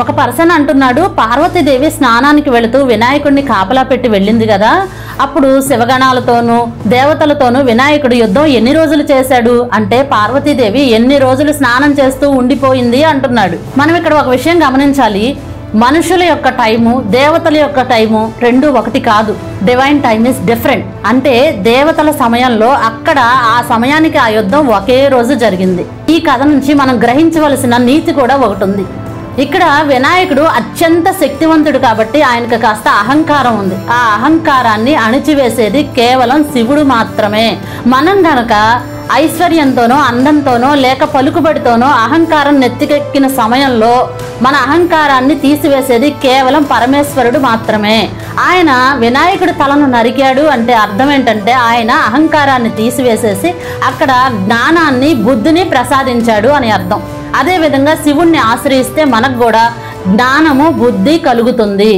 ఒక పర్సన్ అంటున్నాడు, పార్వతీదేవి స్నానానికి వెళుతూ వినాయకుడిని కాపలా పెట్టి వెళ్ళింది కదా, అప్పుడు శివగణాలతోనూ దేవతలతోనూ వినాయకుడు యుద్ధం ఎన్ని రోజులు చేశాడు అంటే పార్వతీదేవి ఎన్ని రోజులు స్నానం చేస్తూ ఉండిపోయింది అంటున్నాడు. మనం ఇక్కడ ఒక విషయం గమనించాలి, మనుషుల యొక్క టైము దేవతల యొక్క టైము రెండు ఒకటి కాదు. Divine time is different. అంటే దేవతల సమయంలో అక్కడ ఆ సమయానికి ఆ యుద్ధం ఒకే రోజు జరిగింది. ఈ కథ నుంచి మనం గ్రహించవలసిన నీతి కూడా ఒకటి ఉంది. ఇక్కడ వినాయకుడు అత్యంత శక్తివంతుడు కాబట్టి ఆయనకు కాస్త అహంకారం ఉంది. ఆ అహంకారాన్ని అణిచివేసేది కేవలం శివుడు మాత్రమే. మనం గనక ఐశ్వర్యంతోనో అందంతోనో లేక పలుకుబడితోనో అహంకారం నెత్తికెక్కిన సమయంలో మన అహంకారాన్ని తీసివేసేది కేవలం పరమేశ్వరుడు మాత్రమే. ఆయన వినాయకుడి తలను నరికాడు అంటే అర్థం ఏంటంటే ఆయన అహంకారాన్ని తీసివేసేసి అక్కడ జ్ఞానాన్ని బుద్ధిని ప్రసాదించాడు అని అర్థం. అదే విధంగా శివుణ్ణి ఆశ్రయిస్తే మనకు కూడా జ్ఞానము బుద్ధి కలుగుతుంది.